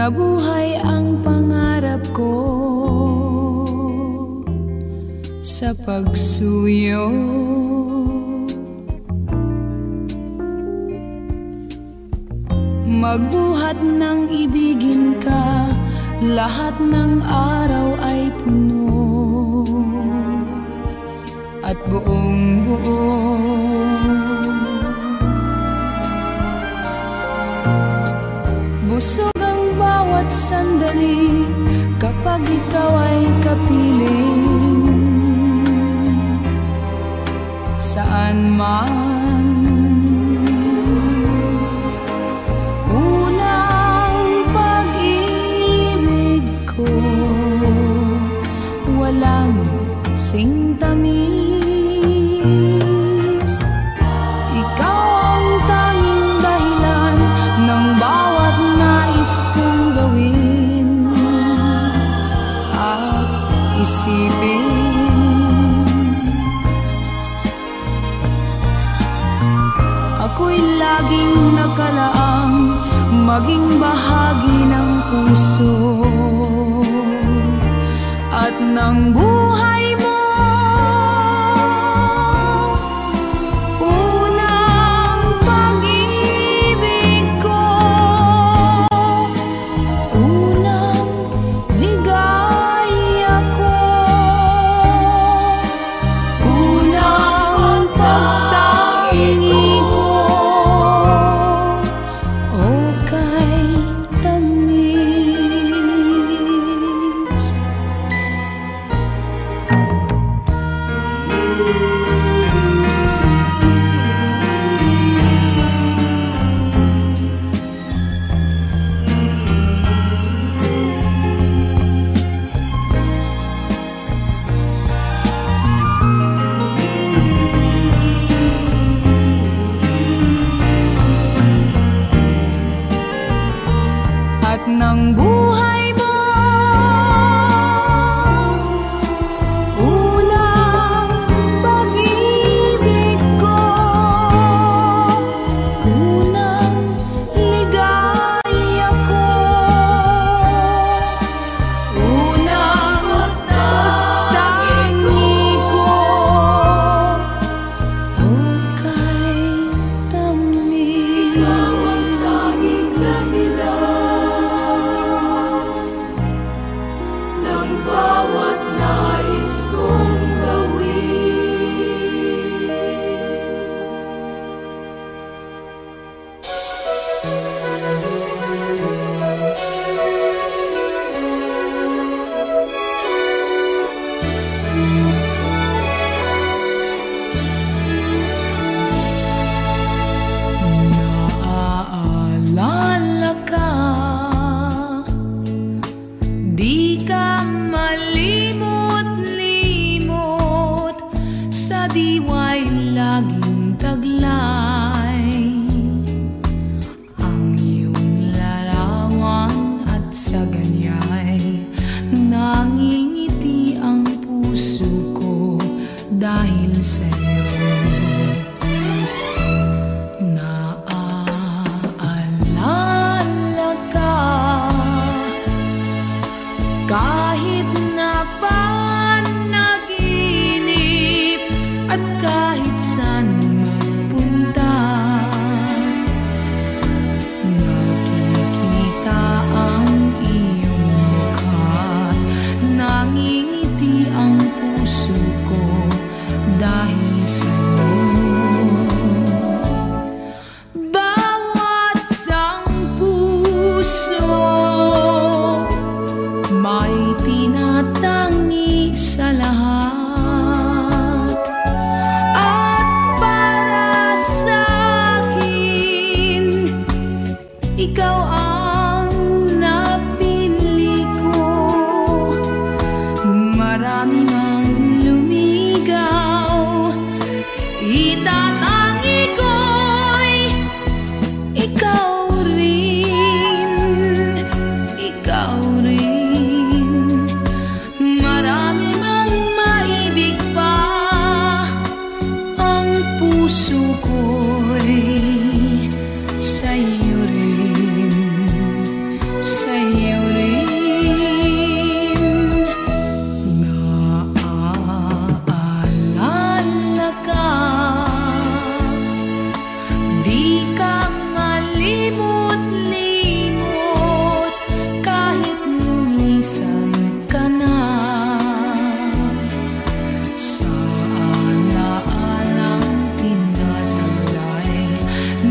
nabuhay ang pangarap ko sa pagsuyo. Magbuhat ng ibigin ka, lahat ng araw ay puno at buong buo. Busog ang bawat sandali kapag ikaw ay kapiling. Saan man unang pag-ibig ko, walang singtamis. Ikaw ang tanging dahilan ng bawat nais kong gawin at isipin. Ako'y laging nakalaang maging bahagi ng puso at ng buhay mo. Unang pag-ibig ko, unang ligaya ko, unang pagtangi ko, o kay tamis. At ng buhay mo, unang pag-ibig ko, unang ligaya ko, unang pagtangi ko, o kay tamis. Bawat nais kong gawin. Naaalala ka, di ka malimot-limot sa diwa'y laging taglay. Ang iyong larawan at sa ganya'y nangingiti ang puso ko dahil sa'yo. Naaalala ka, kahit na panaginip at kahit saan magpunta, nakikita ang iyong mukha, nangingiti ang puso ko dahil sa sa'yo rin. Naaalala ka, di ka malimot-limot kahit lumisan ka na. Sa alaalang tinataglay,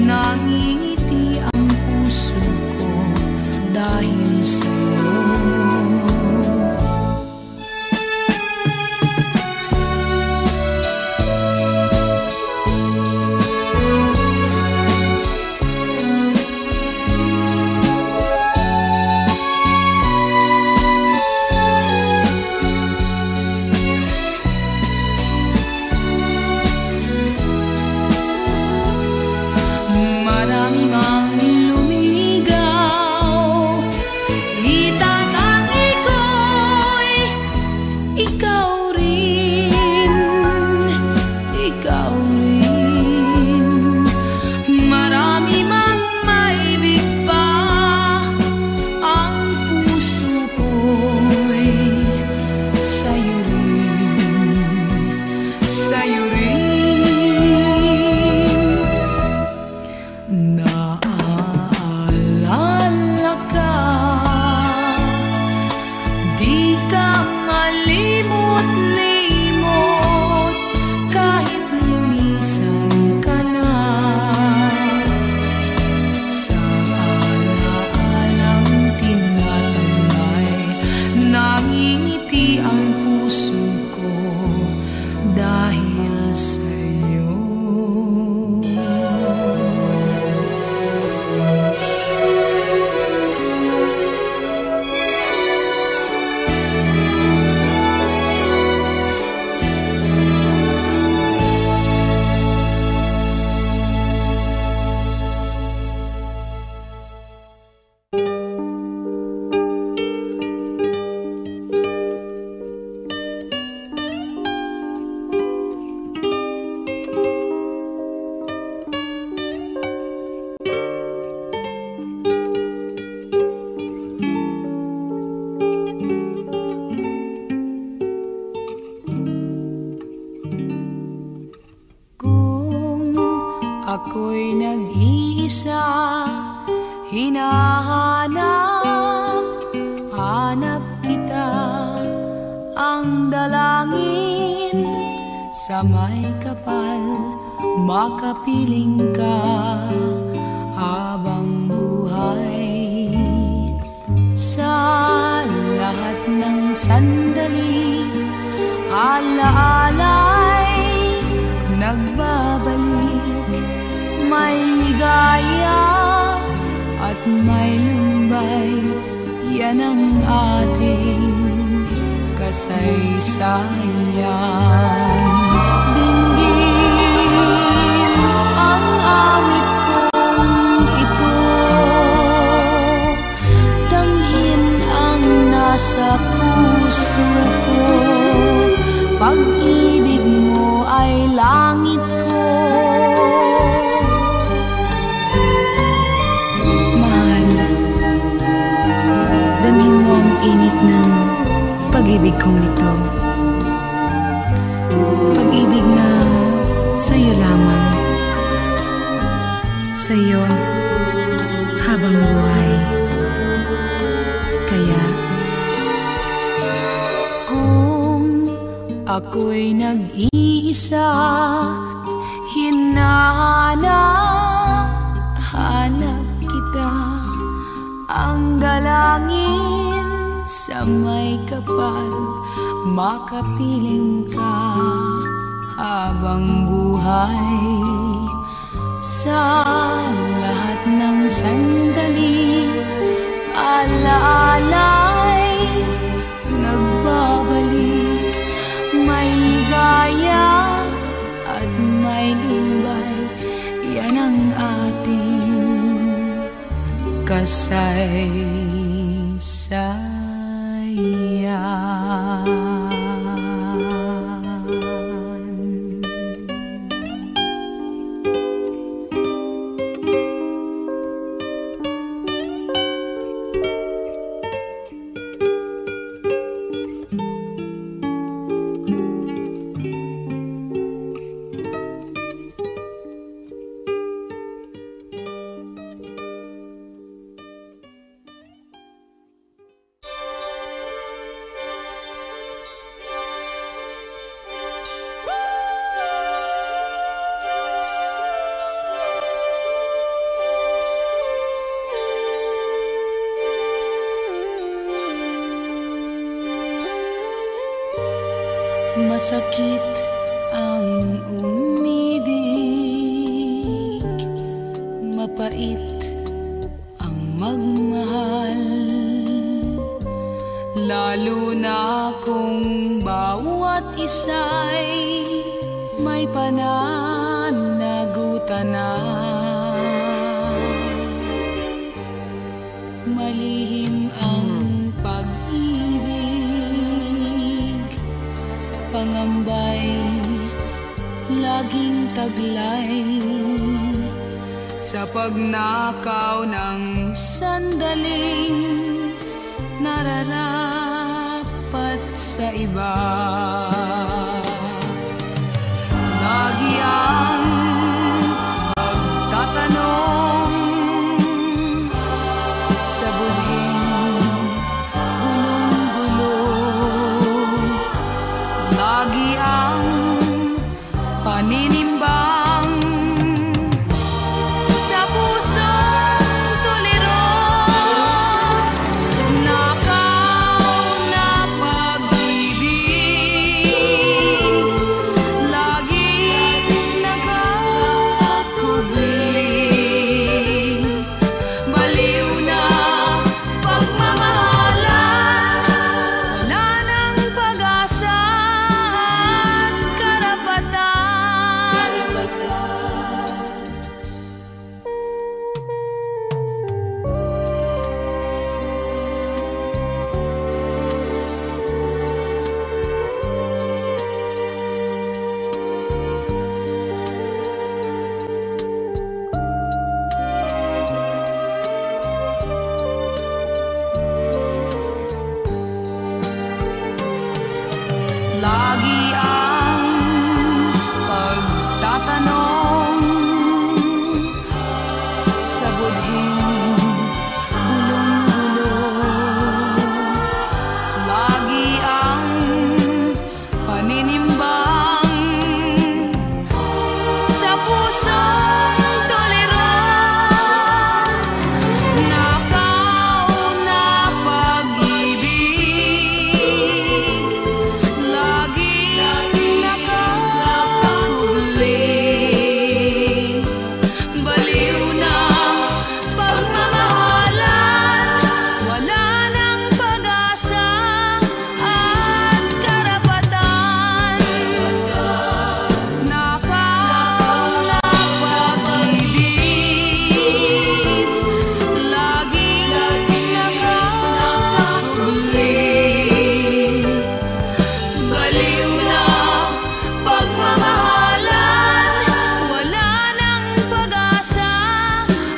nangingiti ang puso ko dahil sa'yo. Marami mang lumigaw, itatangi ko'y ikaw rin, ikaw rin. Marami mang maibig pa, ang puso ko'y sa'yo rin, sa'yo rin. Naaalala ka, di ka malimot-limot kahit lumisan ka na. Sa alaalang tinataglay, nangingiti ang puso ko dahil sa'yo. Ako'y nag-iisa, hinahanap kita, ang dalangin sa may kapal, makapiling ka habang buhay. Sa lahat ng sandali, alaala'y nagbabalik. May ligaya at may lumbay, yan ang ating kasaysayan. Dinggin ang awit kong ito, damhin ang nasa puso ko. Pag-ibig mo ay langit ko. Init ng pag-ibig kong ito, pag-ibig na sa'yo lamang, sa'yo habang buhay. Kaya kung ako'y nag-iisa, hinahanap kita, ang dalangin sa may kapal, makapiling ka habang buhay. Sa lahat ng sandali, alaala'y nagbabalik. May ligaya at may lumbay, yan ang ating kasaysayan. Masakit ang umibig, mapait ang magmahal, lalo na kung bawat isa'y may pananagutan na. Malihim ang pag-ibig, pangambay, laging taglay, sa pagnakaw ng sandaling nararapat sa iba. Lagi ang pagtatanong sa budhing gulong-gulo. Lagi ang paninimbang sa pusong tuliro. Nakaw na pag-ibig, laging nakakubli. Baliw na pagmamahalan, wala nang pag-asa at karapatan. Lagi ang pagtatanong sa budhing gulong-gulo. Lagi ang paninimbang sa pusong tuliro. Nakaw na pag-ibig, laging nakakubli. Baliw na pagmamahalan, wala nang pag-asa at karapatan. Nakaw na pag-ibig, laging nakakubli. Baliw na pagmamahalan, wala nang pag-asa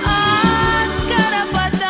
at karapatan.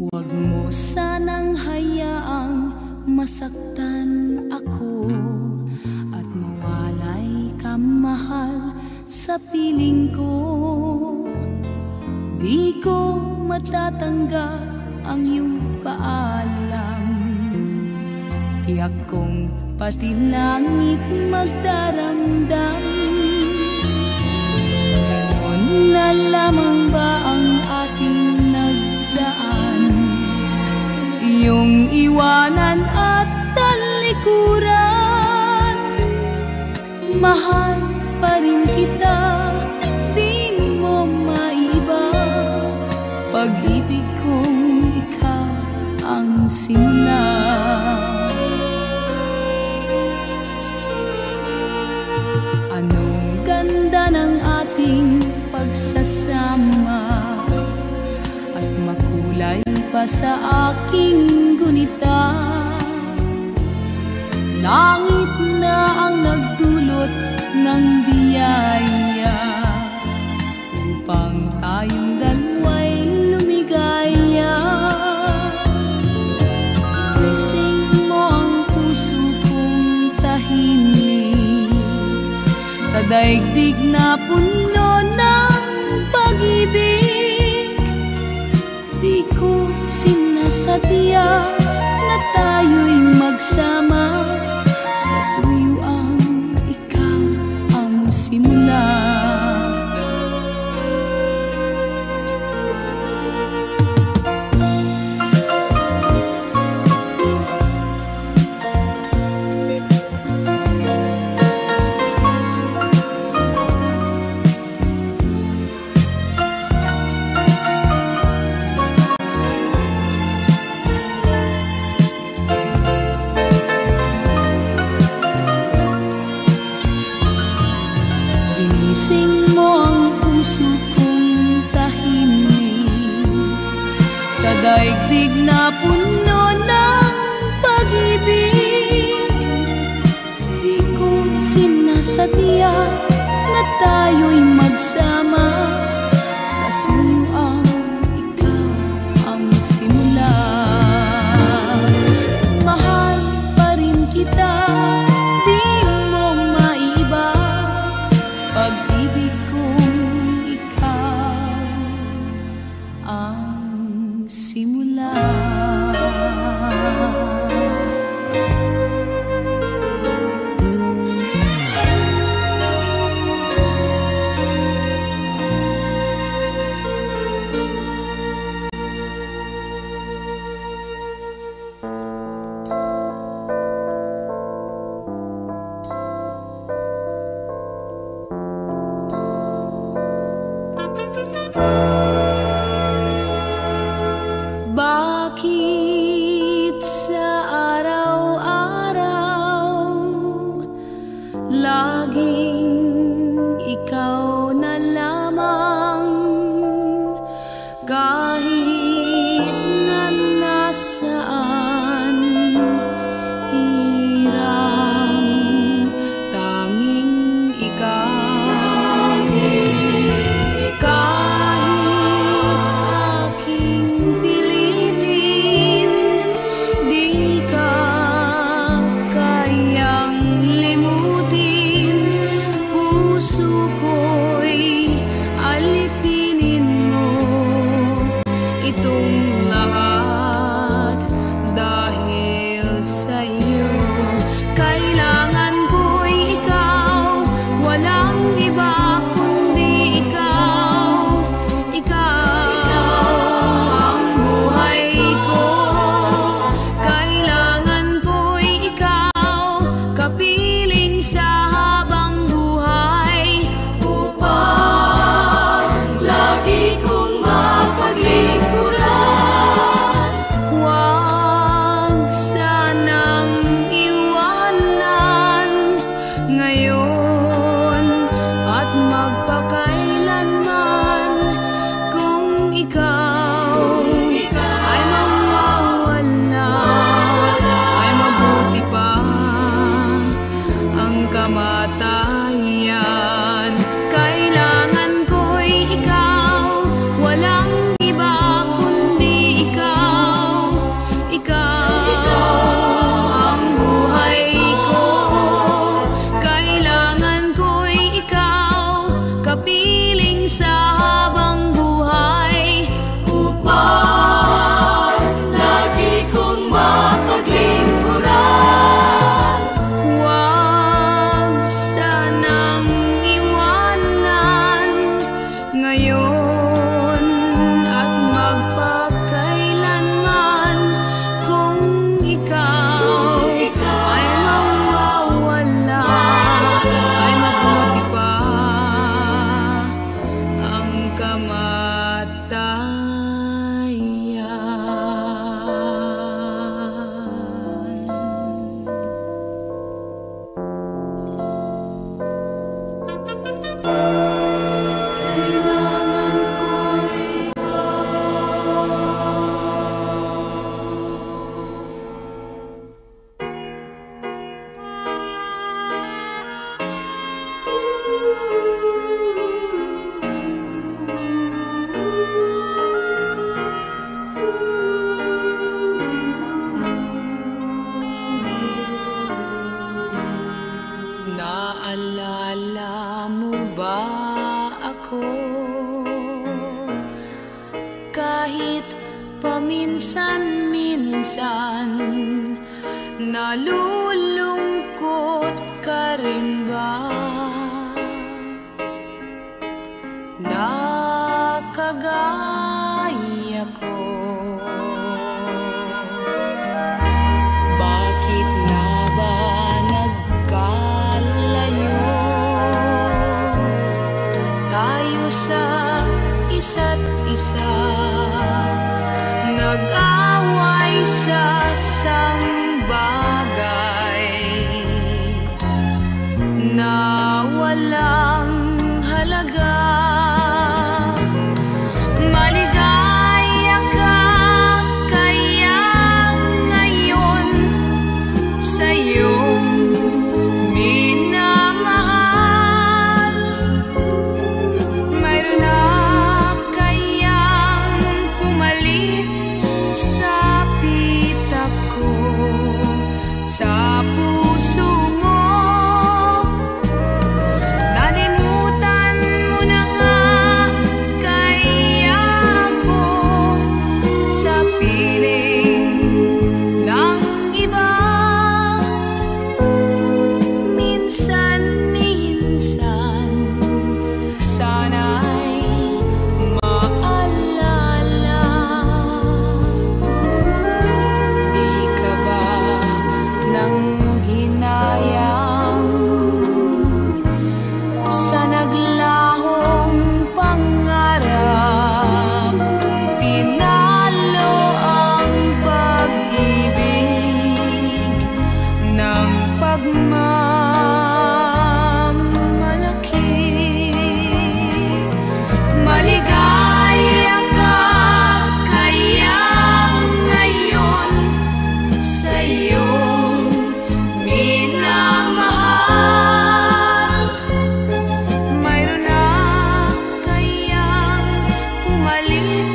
Huwag mo sanang hayaang masaktan ako at mawalay ka, mahal, sa piling ko. Di ko matatanggap ang iyong paalam. Tiyak kong pati langit magdaramdam. Ganon na lamang ba ang ating nagdaan? Iyong iwanan at talikuran. Mahal pa rin kita, di mo maiba. Pag-ibig kong ikaw ang simula. Anong ganda ng ating pagsasama, at makulay pa sa aking gunita. Langit na ang nagdulot ng biyaya upang daigdig na puno ng pag-ibig. Di ko sinasadya na tayo'y magsama, sa suyuang ikaw ang simula. Ginising mo ang puso kong tahimik, sa daigdig na puno ng pag-ibig. Di ko sinasadya na tayo'y magsama, sa suyuang ikaw ang simula. Mahal pa rin kita, di mo maiba, pag-ibig kong ikaw ang simula. Bakit sa araw-araw laging ikaw na lamang, kahit na nasaan hirang tanging ikaw? Kahit aking pilitin, di ka kayang limutin. Puso ko'y alipinin mo, itong lahat dahil sa'yo. Kailangan ko'y ikaw, walang iba kundi ikaw. Ikaw ang buhay ko. Kailangan ko'y ikaw, kapiling sa habang buhay, upang lagi kong mapaglingkuran. Huwag sanang iwanan ngayon at magpakailanman. Kung ikaw ay mawawala, ay mabuti pa ang kamatayan. Kailangan ko'y ikaw, walang iba kundi ikaw. Ikaw ang buhay ko. Kailangan ko'y ikaw, kapiling sa habang buhay, upang lagi kong mapaglingkuran. Huwag sanang Naalala mo ba ako? Kahit paminsan-minsan, nalulungkot ka rin ba? Nakagaya ko. Bakit nga ba nagkalayo tayo sa isa't isa? Nag-away sa sangbagay na walang halaga. Maligaya ka kaya ngayon sa iyong minamahal. Mayroon na kayang pumalit sa pitak ko, sa puso mo. Nalimutan mo na nga kaya ko sa piling ng iba. Minsan-minsan sana'y maalala. Di ka ba nang hinayang sa naglahong pangarap? Tinalo ang pag-ibig ng pagmamalaki. Maligaya ka kaya ngayon sa iyong minamahal. Mayroon na kayang pumalit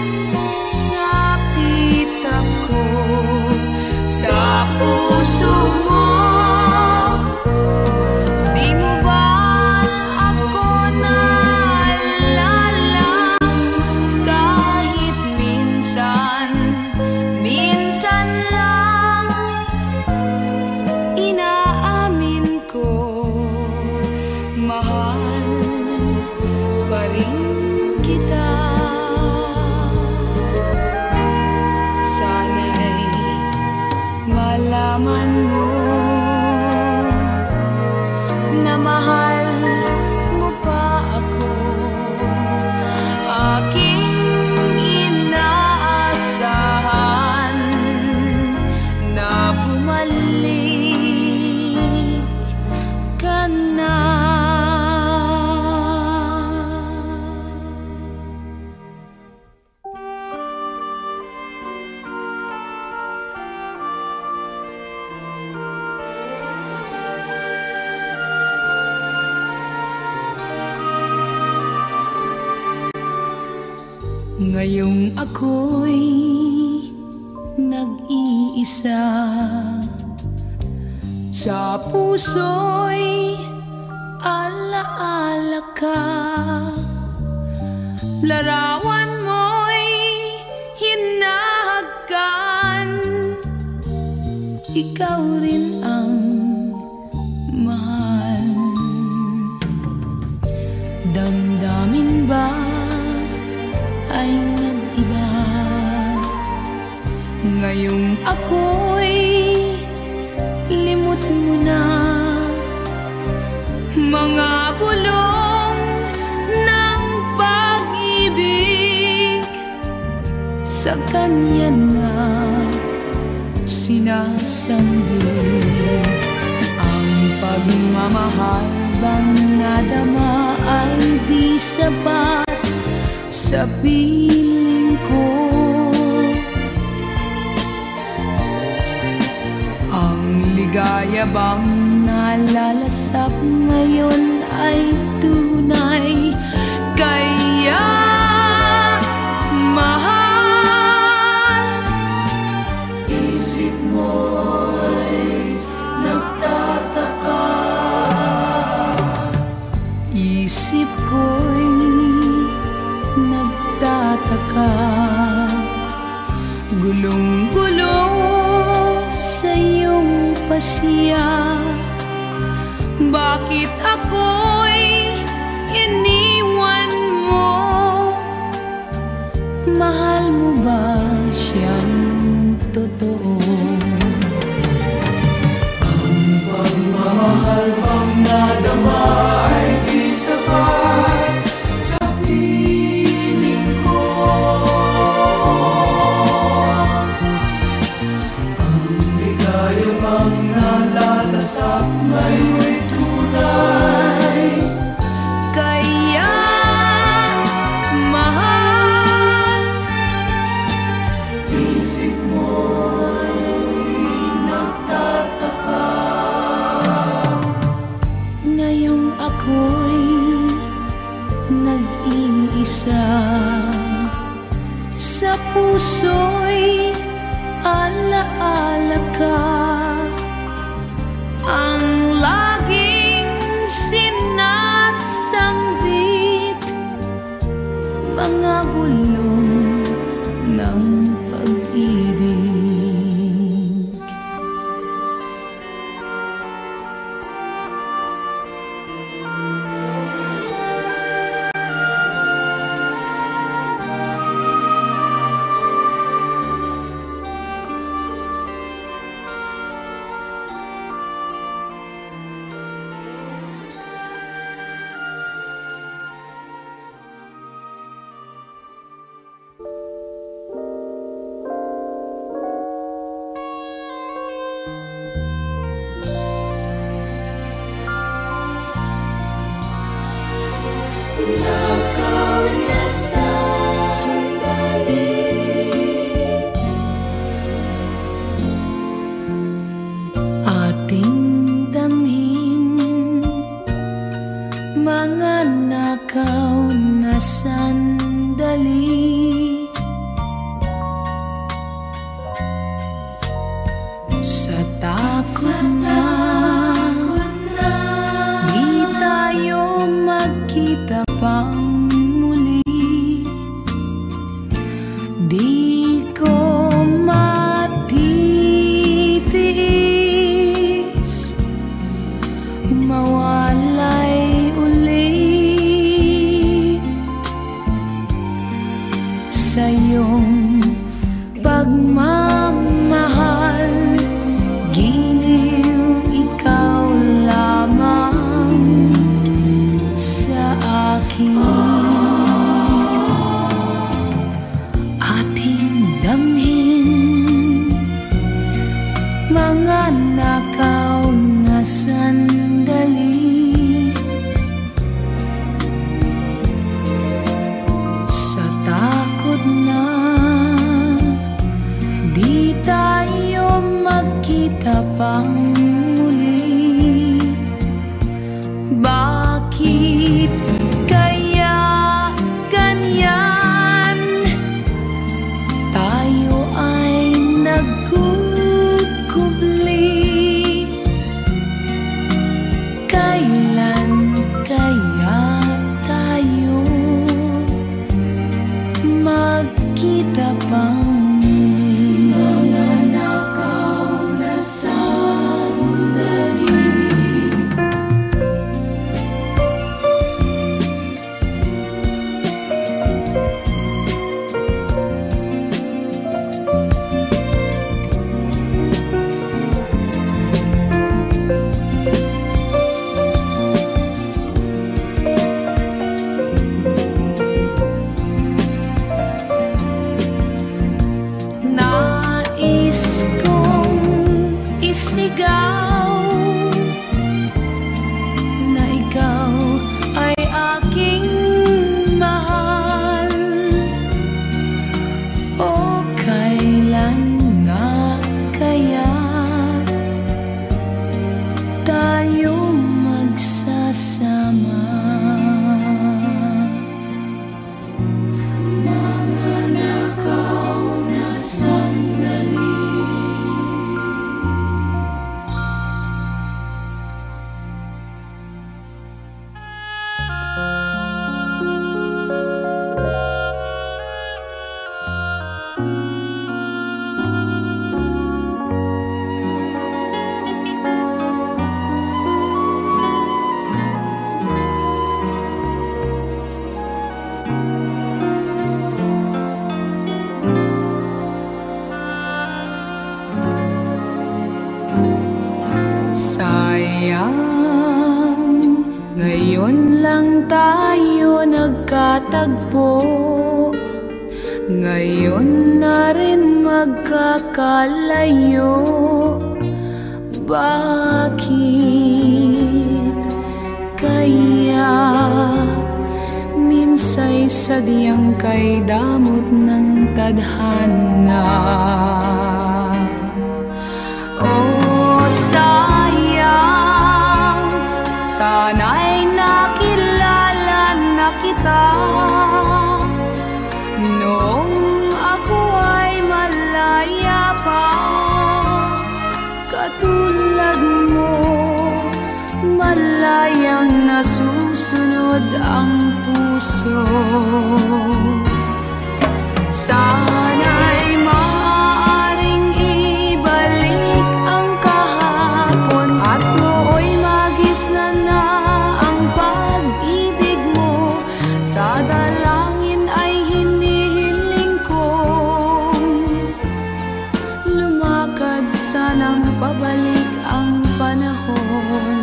sa pitak ko, sa puso mo. Di mo ba ako naalala? Kahit minsan lang, inaamin ko, mahal pa rin kita. Sana'y malaman mo na mahal mo pa ako. Aking inaasahan na bumalik ka na. Ngayong ako'y nag-iisa, sa puso'y alaala ka. Larawan mo'y hinahagkan, ikaw rin ang mahal. Damdamin ba ay nag-iba? Ngayong ako'y limot mo na, mga bulong ng pag-ibig sa kanya na sinasambit. Ang pagmamahal bang nadama ay di sapat sa piling ko. Ang ligaya bang nalalasap ngayon ay tunay, kaya mahal. Isip mo'y nagtataka, ako'y iniwan mo, mahal mo ba siyang totoo? Ang pagmamahal bang nadama ay di sapat sa piling ko. Ang ligaya bang nalalasap ngayon'y tunay. Kaya mahal, Isip mo'y nagtataka. ngayong ako'y nag-iisa, sa puso'y alaala ka, ang laging sinasambit, mga bulong ng pag-ibig. Nakaw na sandali, Ating damhin mga nakaw na sandali, sa takot na di tayo magkita pang muli. Di ko matitiis mawalay ulit. Ngayon lang tayo nagkatagpo, ngayon na rin magkakalayo. Bakit kaya minsay sadyang kay damot ng tadhana? Oh, sayang, sana'y nakilala na kita noong ako ay malaya pa. Katulad mo, malayang nasusunod ang puso. Sana'y maaaring ibalik ang kahapon at do'y magisnan na ang pag-ibig mo. Sa dalangin ay hinihiling kong lumakad, sanang pabalik ang panahon.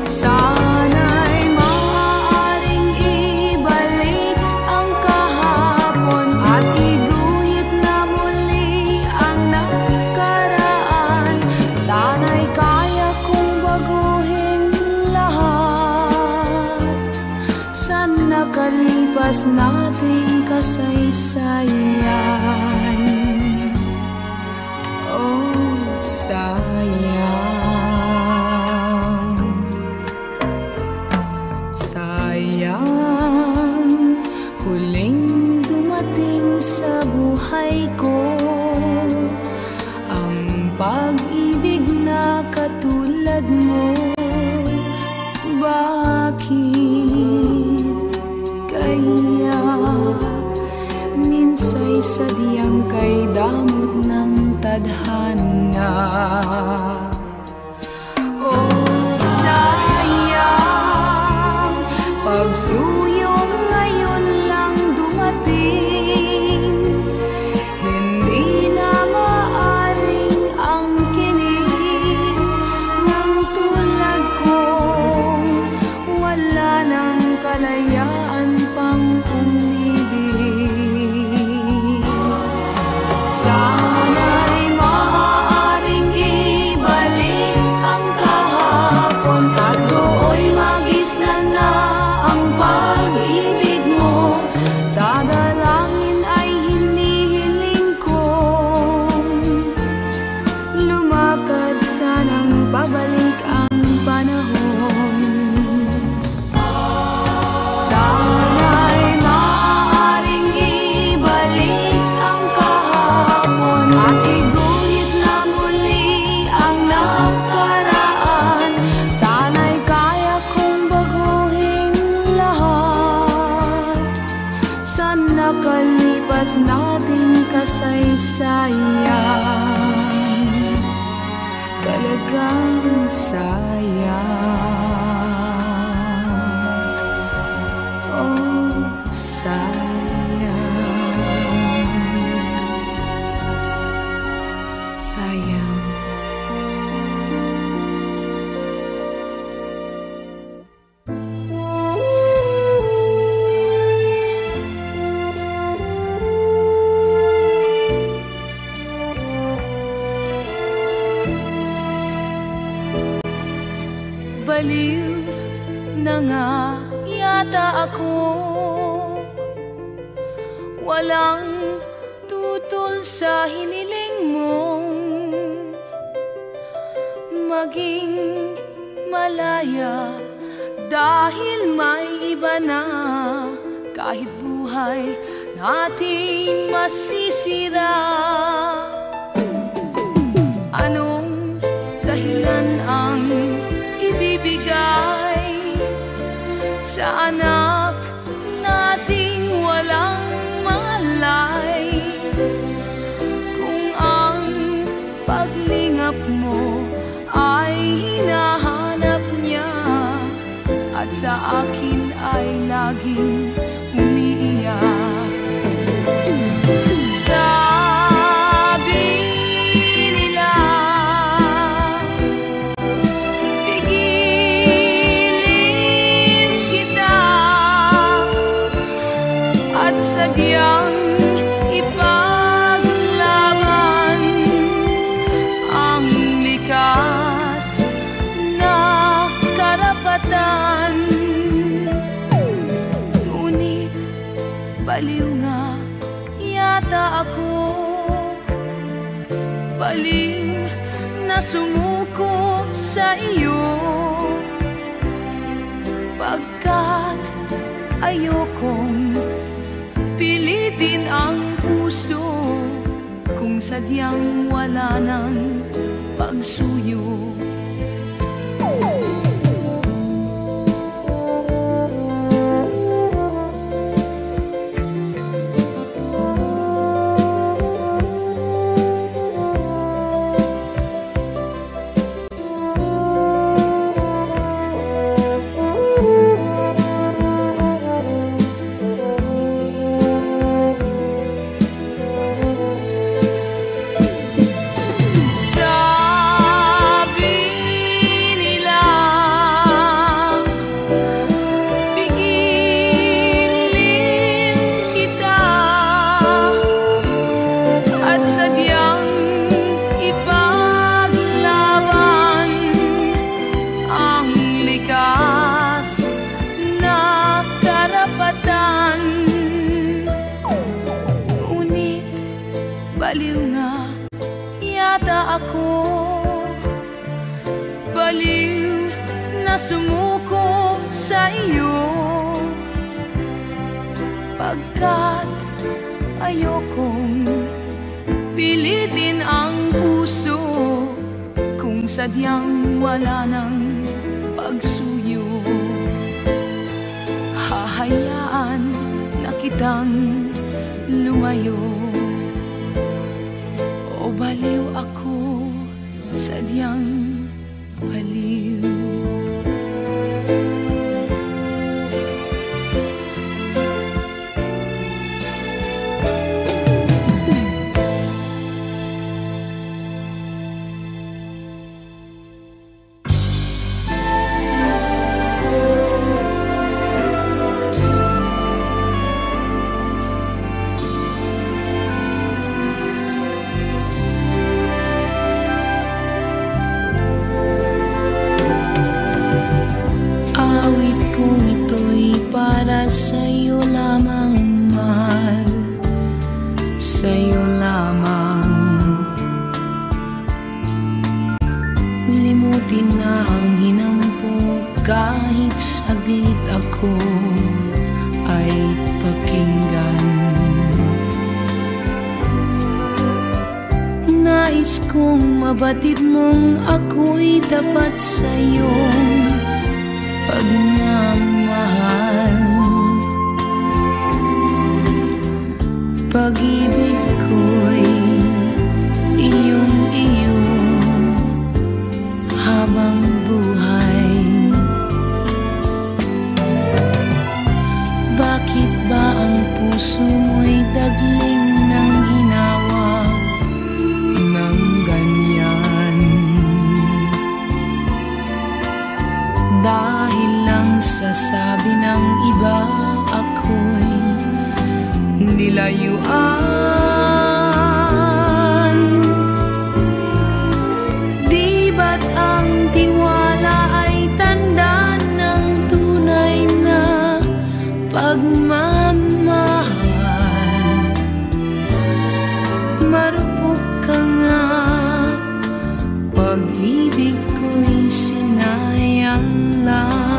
Sana'y maaaring ibalik ang kahapon at iguhit na muli ang nakaraan. Sana'y kaya kong baguhin lahat sa nakalipas nating kasaysayan. Oh, sayang, sayang, huling dumating sa buhay ko ang pag-ibig na katulad mo. Bakit kaya minsay sadyang kay damot ng tadhana? Oh, sayang, pagsuyong ngayon lang dumating, hindi na maaring angkinin ng tulad kong wala ng kalayaan pang umibig. Sana'y maaaring ibalik ang kahapon at do'y magisnan na ang pag-ibig mo. Sa dalangin ay hinihiling kong lumakad, sanang pabalik ang panahon. Sana'y maaaring ibalik ang kahapon at iguhit na muli ang nakaraan. Sana'y kaya kong baguhin lahat sa nakalipas nating kasaysayan. Talagang sayang, oh, sayang, sayang. Baliw na nga yata ako, walang tutol sa hiniling mong maging malaya, dahil may iba na. Kahit buhay nating masisira, anong dahilan ang ibibigay sa anak nating walang malay, kung ang paglingap mo ay hinahanap niya at sa akin ay laging umiiyak. Sabi nila, pigil karapatan. Ngunit baliw nga yata ako, baliw na sumuko sa iyo, pagkat ayokong pilitin ang puso kung sadyang wala ng pagsuyo. Baliw nga yata ako, baliw na sumuko sa iyo, pagkat ayokong pilitin ang puso kung sadyang wala ng pagsuyo. Hahayaan na kitang lumayo, o baliw ako, sadyang baliw. Para sa'yo lamang, mahal, sa'yo lamang. Limutin na ang hinampok, kahit saglit ako ay pakinggan. Nais kong mabatid mong ako'y tapat sa'yong pagmamahal. Pag-ibig ko'y iyong-iyo habang buhay. Bakit ba ang puso mo'y dagling ng hinawa ng ganyan? Dahil lang sa sabi ng iba, ako'y nilayuan. Di ba't ang tiwala ay tanda ng tunay na pagmamahal? Marupok ka nga, pag-ibig ko'y sinayang lang.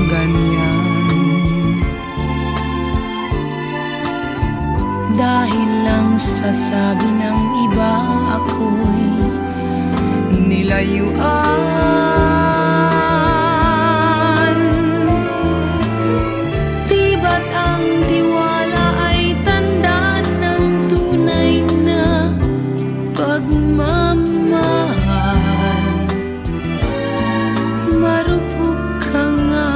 ganyan. Dahil lang sa sabi ng iba ako'y nilayuan. Di ba't ang tiwala ay tanda ng tunay na pagmamahal? Marupok ka nga,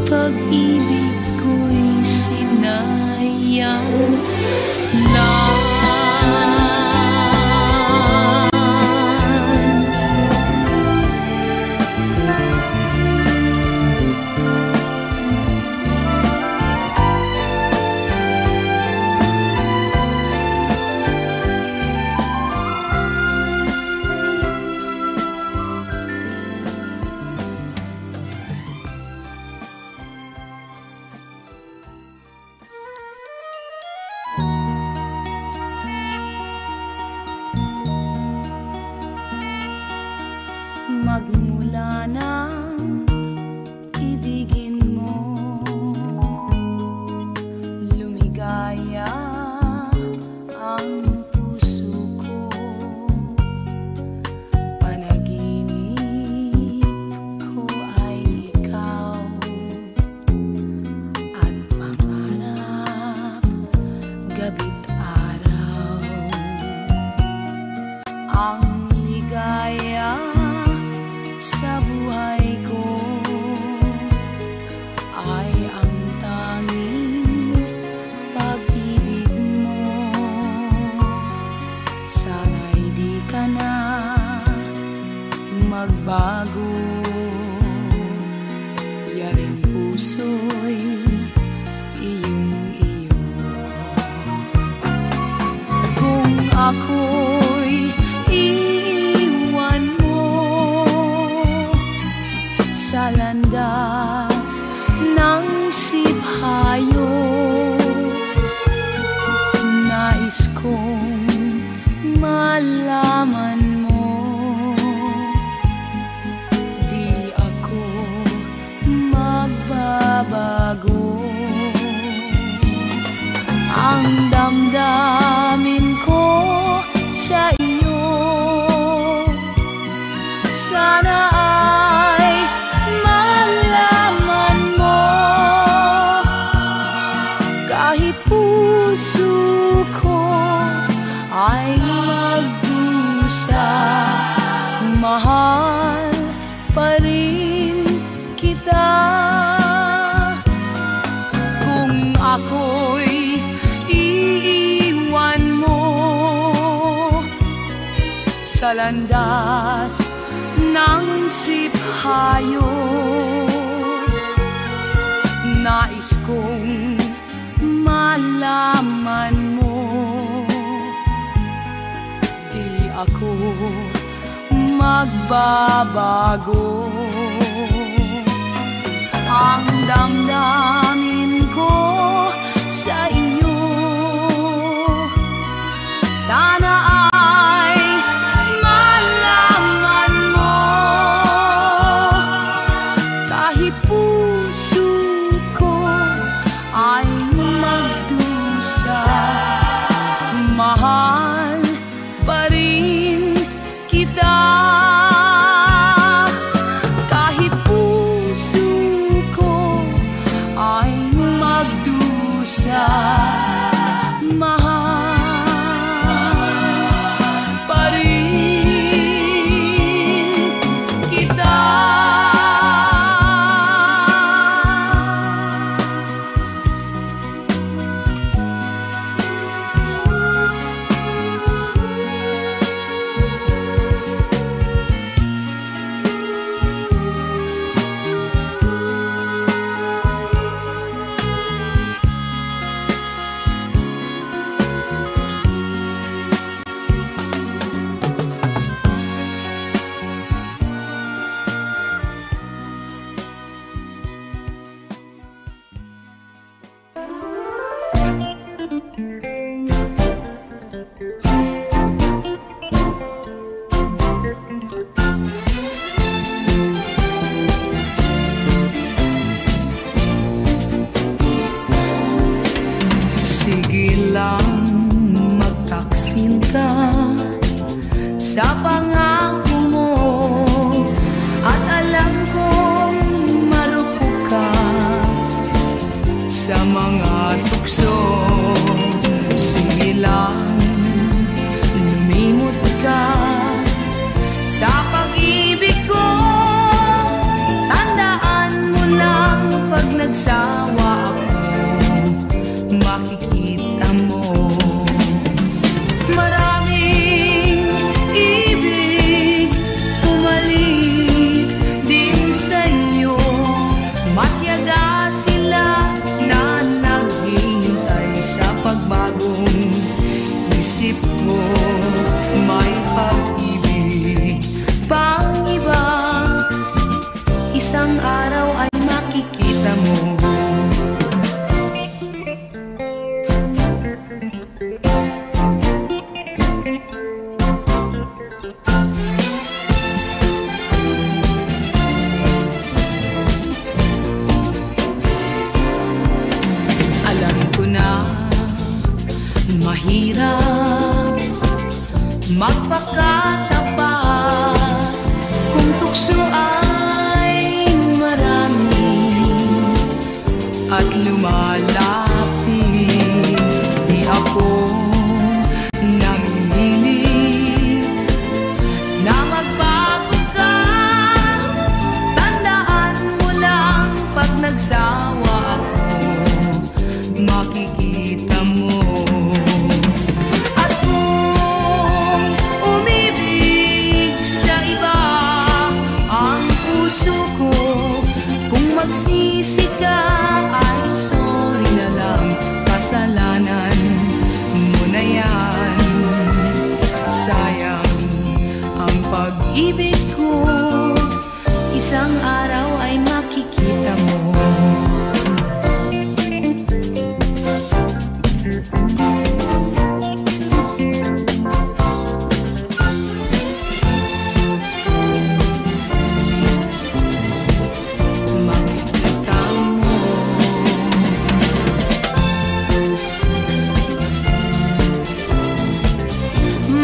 pag-ibig ko'y sinayang lang. Magmula nang ibigin mo, lumigaya ang puso ko. Panaginip ko ay ikaw, at pangarap gabi't araw. Ang ligaya sa buhay ko ay ang tanging pag-ibig mo. Sana'y di ka na magbago, yaring puso'y iyong-iyo. Kung ako'y iiwan mo sa landas ng siphayo, nais kong malaman mo, di ako magbabago. Ang damdamin ko sa iyo, sana ay malaman mo. Kahit puso ko ay magdusa, mahal pa rin kita. Kung ako'y iiwan mo sa landas ng siphayo, nais kong malaman mo, di ako magbabago. Ang damdamin ko sa iyo, sana ay malaman mo. Kahit puso ko ay magdusa, mahal pa rin kita. Kahit puso ko ay magdusa, mahal pa rin kita. araw ay makikita mo. Alam ko na mahirap magpakatapat kung tukso ay marami at lumalapit. Di ako nanginig na magbago ka. Tandaan mo lang pag nagsawa ako, makikita mo. At kung umibig sa iba ang puso ko, kung magsisi ka ay sorry na lang, kasalanan mo na yan. Sayang ang pag-ibig ko, isang araw ay makikita mo.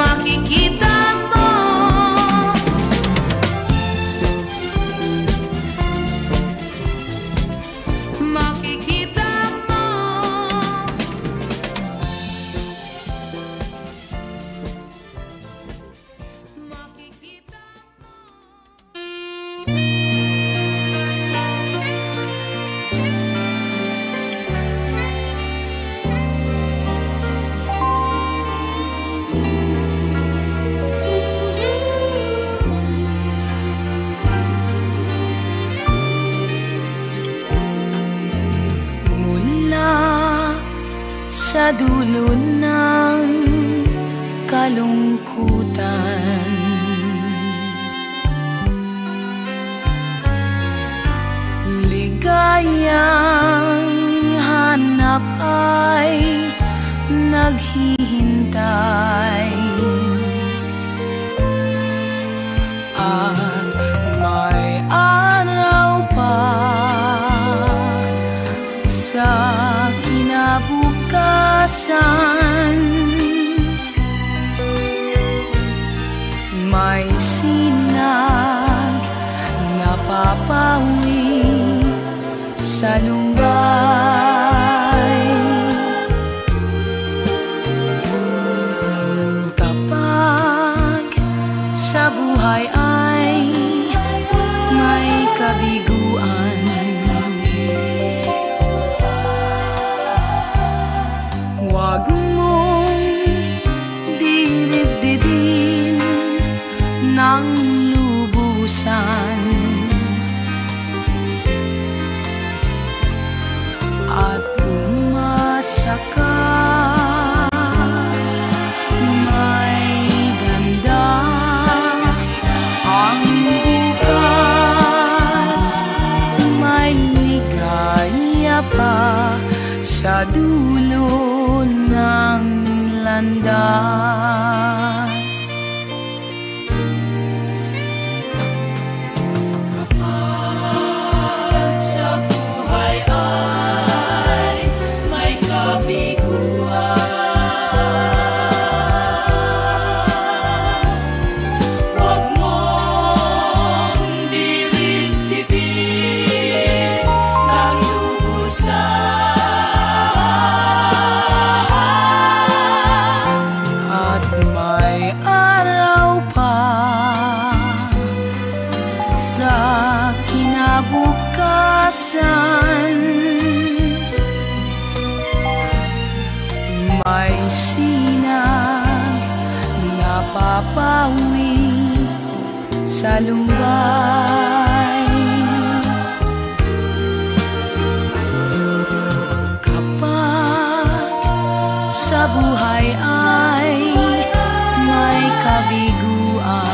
Makikita mo, makikita mo, makikita sa dulo ng kalungkutan. Ligayang hanap ay naghihintay, at may araw pa sa kinabukasan. May sinag na papawi sa lumbay. Kapag sa buhay ay may kabiguan, huwag mong didibdibin ng lubusan, at umasa ka. May ganda ang bukas, may ligaya pa sa dulo ng landas. Kapag sa buhay ay may kabiguan, huwag mong diribdibin ng lubusan, At may araw pa sa kinabukasan. May sinag na papawi sa lumbay. Kapag sa buhay ay may kabiguan,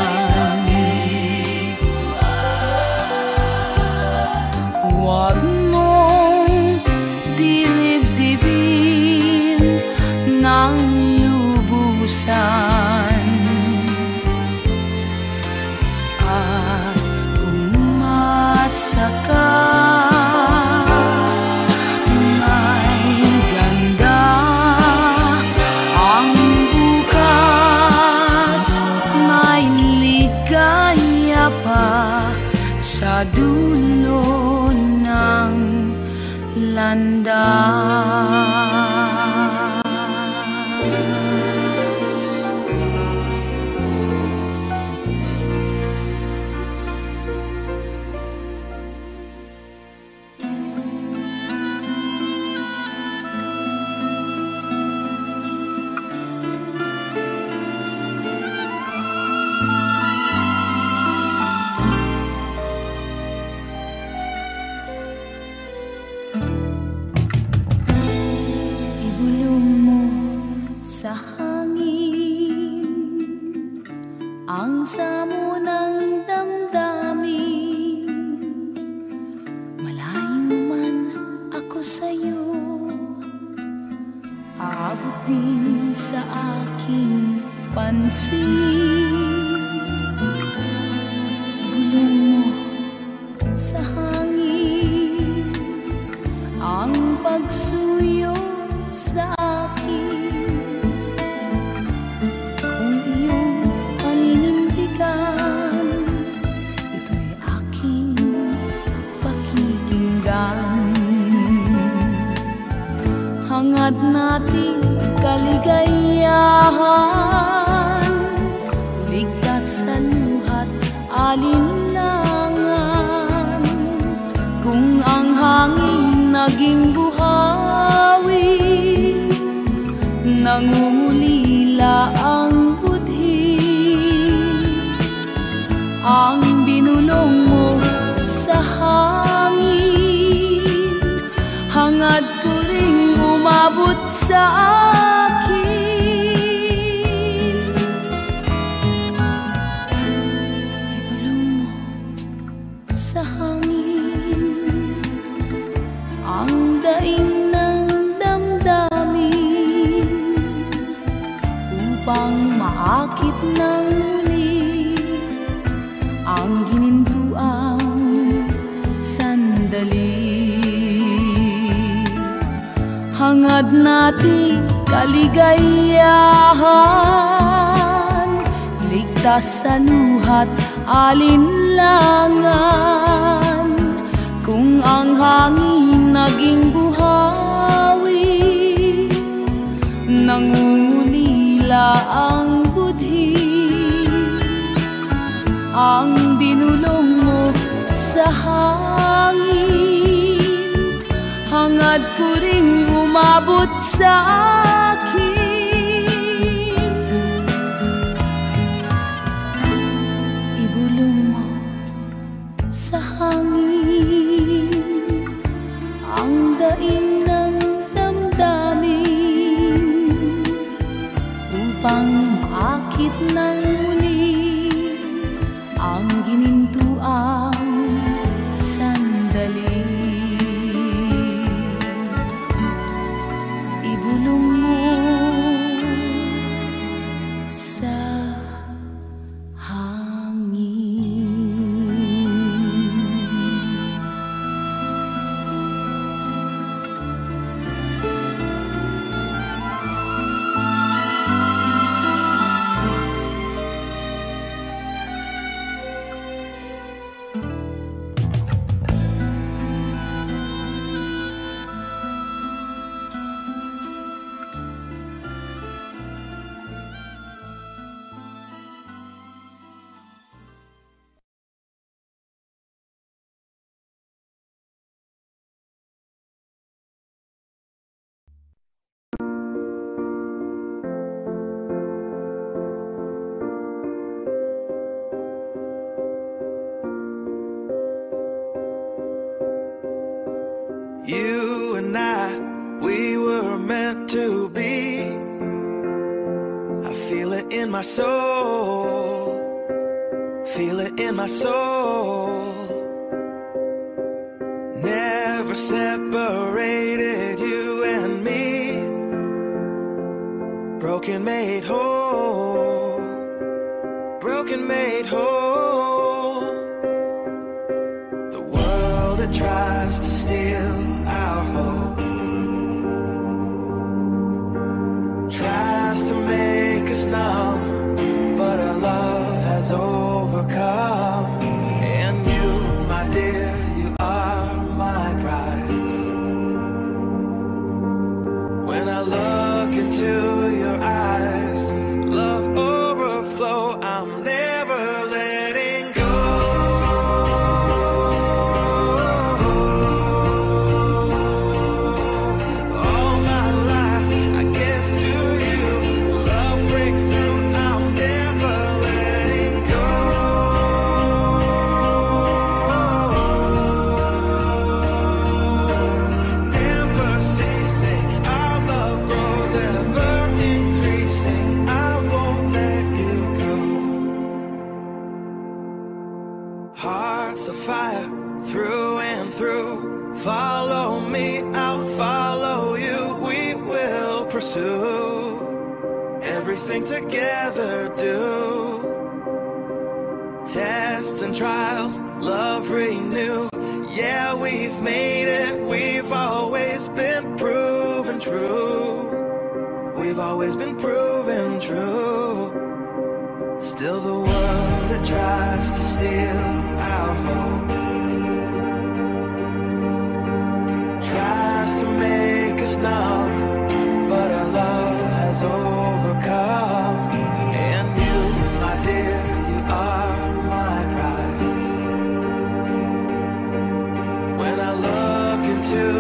katapusan. At umasa ka, may ganda ang bukas, may ligaya pa sa dulo ng landas. Ibulong mo sa hangin ang samo ng damdamin. Malayo man ako sa'yo, aabot din sa aking pansin. Ibulong mo sa hangin ang pagsuyo sa akin. Kung iyong paninindigan, ito'y aking pakikinggan. Hangad nating kaligayahan, ligtas sa luhat alinlangan. Kung ang hangin naging buhawi, nangungulila ang budhi. Ang binulong mo sa hangin, hangad ko ring umabot sa akin. Ibulong mo sa hangin ang daing ng damdamin, upang maakit ng muli ang ginintuang sandali. Hangad nating kaligayahan, ligtas sa luhat alinlangan. Kung ang hangin naging buhawi, nangungulila ang budhi. Ang binulong mo sa hangin, hangad ko ring umabot sa akin. Ibulong mo sa hangin ang daing ng damdamin, upang maakit ng muli ang ginintuang sandali. Ibulong mo sa You and I, we were meant to be. I feel it in my soul, feel it in my soul. Never separated, you and me. broken made whole, broken made whole. The world that tries to steal our hope tries to make us numb, but our love has overcome. And you, my dear, you are my prize. When I look into your eyes, love overflow, I'm never letting go. All my life I give to you, love breakthrough, I'm never letting go. Never ceasing, our love grows ever increasing, I won't let you go. Hearts of fire through and through, follow me, I'll follow you, we will pursue everything together, do tests and trials, love renew. Yeah, we've made it, we've always been proven true, we've always been proven true. Still the world that tries to steal our hope tries to make us numb, but our love has overcome. And you, my dear, you are my prize. When I look into